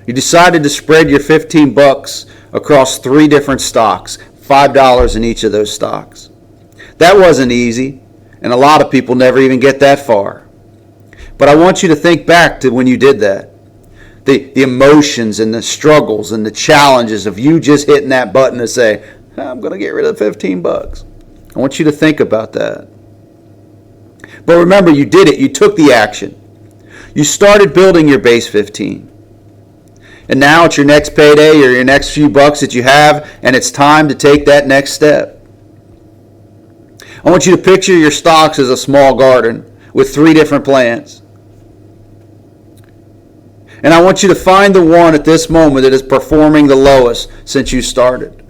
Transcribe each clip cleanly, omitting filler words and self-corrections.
You decided to spread your 15 bucks across 3 different stocks, $5 in each of those stocks. That wasn't easy, and a lot of people never even get that far. But I want you to think back to when you did that. The emotions and the struggles and the challenges of you just hitting that button to say, I'm going to get rid of the 15 bucks. I want you to think about that. But remember, you did it. You took the action. You started building your base 15. And now it's your next payday or your next few bucks that you have, and it's time to take that next step. I want you to picture your stocks as a small garden with 3 different plants. And I want you to find the one at this moment that is performing the lowest since you started.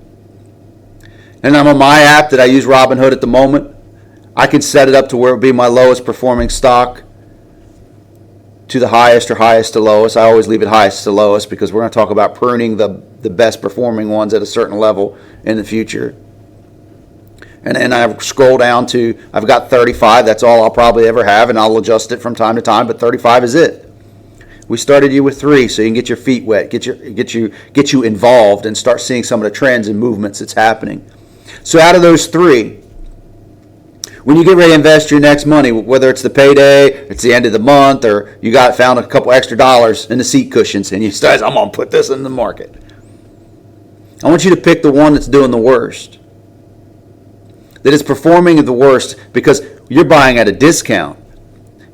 And I'm on my app that I use, Robinhood, at the moment. I can set it up to where it would be my lowest performing stock to the highest or highest to lowest. I always leave it highest to lowest because we're going to talk about pruning the best performing ones at a certain level in the future. And then I scroll down to, I've got 35. That's all I'll probably ever have, and I'll adjust it from time to time, but 35 is it. We started you with 3 so you can get your feet wet, get you involved and start seeing some of the trends and movements that's happening. So out of those 3, when you get ready to invest your next money, whether it's the payday, it's the end of the month, or you found a couple extra dollars in the seat cushions and you say, I'm going to put this in the market. I want you to pick the one that's doing the worst, that is performing the worst because you're buying at a discount.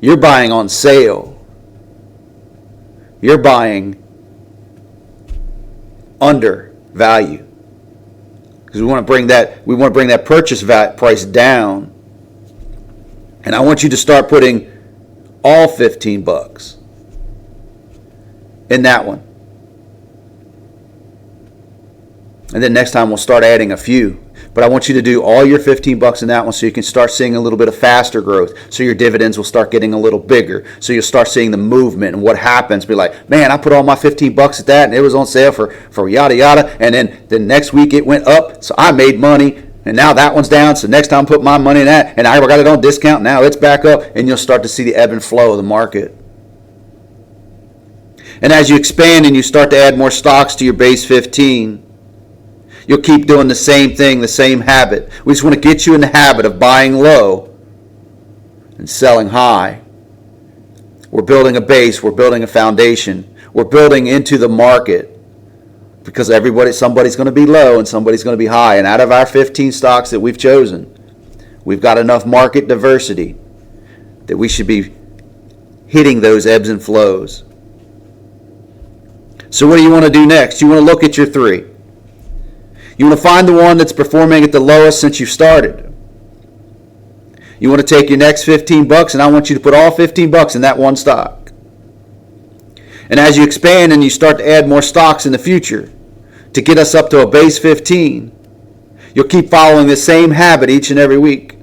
You're buying on sale. You're buying under value because we want to bring that purchase price down. And I want you to start putting all 15 bucks in that one. And then next time we'll start adding a few. But I want you to do all your 15 bucks in that one so you can start seeing a little bit of faster growth. So your dividends will start getting a little bigger. So you'll start seeing the movement and what happens. Be like, man, I put all my 15 bucks at that and it was on sale for yada yada. And then the next week it went up. So I made money. And now that one's down. So next time I put my money in that. And I got it on discount. Now it's back up. And you'll start to see the ebb and flow of the market. And as you expand and you start to add more stocks to your base 15, you'll keep doing the same thing, the same habit. We just want to get you in the habit of buying low and selling high. We're building a base. We're building a foundation. We're building into the market because somebody's going to be low and somebody's going to be high. And out of our 15 stocks that we've chosen, we've got enough market diversity that we should be hitting those ebbs and flows. So what do you want to do next? You want to look at your 3. You want to find the one that's performing at the lowest since you started. You want to take your next 15 bucks and I want you to put all 15 bucks in that one stock. And as you expand and you start to add more stocks in the future to get us up to a base 15, you'll keep following the same habit each and every week.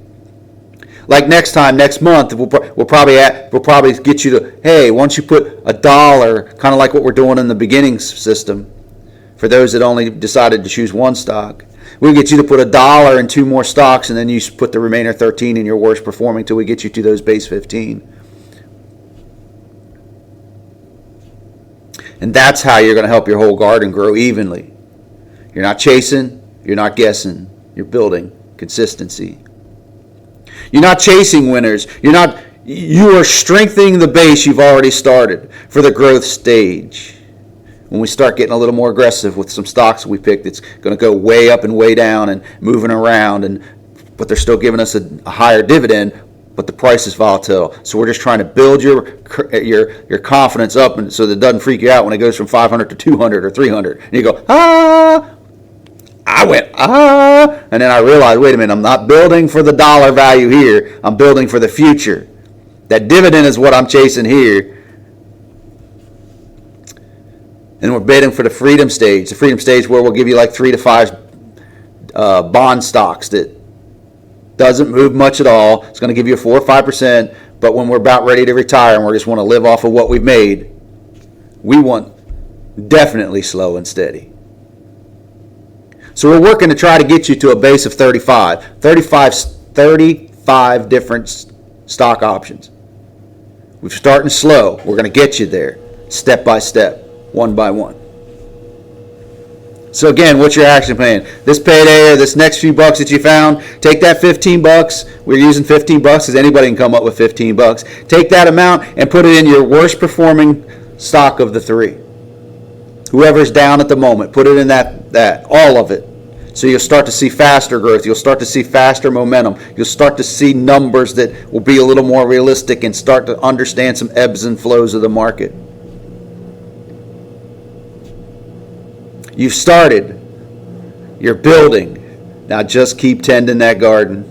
Like next month, we'll probably get you to, hey, once you put $1, kind of like what we're doing in the beginning system, for those that only decided to choose one stock, we'll get you to put $1 in 2 more stocks, and then you put the remainder 13 in your worst performing till we get you to those base 15. And that's how you're going to help your whole garden grow evenly. You're not chasing, you're not guessing, you're building consistency. You're not chasing winners. You are strengthening the base you've already started for the growth stage. When we start getting a little more aggressive with some stocks we picked, it's going to go way up and way down and moving around, but they're still giving us a higher dividend, but the price is volatile. So we're just trying to build your confidence up and so that it doesn't freak you out when it goes from 500 to 200 or 300. And you go, I went, and then I realized, wait a minute, I'm not building for the dollar value here. I'm building for the future. That dividend is what I'm chasing here. And we're bidding for the freedom stage. The freedom stage where we'll give you like 3 to 5 bond stocks that doesn't move much at all. It's going to give you a 4 or 5%. But when we're about ready to retire and we just want to live off of what we've made, we want definitely slow and steady. So we're working to try to get you to a base of 35 different stock options. We're starting slow. We're going to get you there step by step. one by one. So again, what's your action plan? This payday or this next few bucks that you found, take that 15 bucks. We're using 15 bucks because anybody can come up with 15 bucks. Take that amount and put it in your worst performing stock of the three. Whoever's down at the moment, put it in that all of it. So you'll start to see faster growth. You'll start to see faster momentum. You'll start to see numbers that will be a little more realistic and start to understand some ebbs and flows of the market. You've started. You're building. Now just keep tending that garden.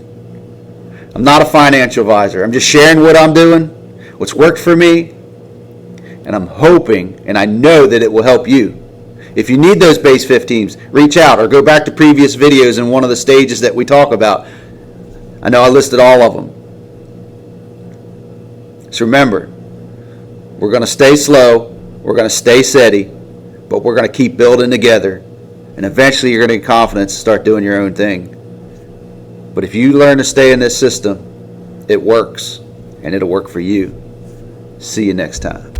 I'm not a financial advisor. I'm just sharing what I'm doing, what's worked for me, and I'm hoping and I know that it will help you. If you need those base 15s, reach out or go back to previous videos in one of the stages that we talk about. I know I listed all of them. So remember, we're going to stay slow, we're going to stay steady, but we're going to keep building together. And eventually you're going to get confidence to start doing your own thing. But if you learn to stay in this system, it works, and it'll work for you. See you next time.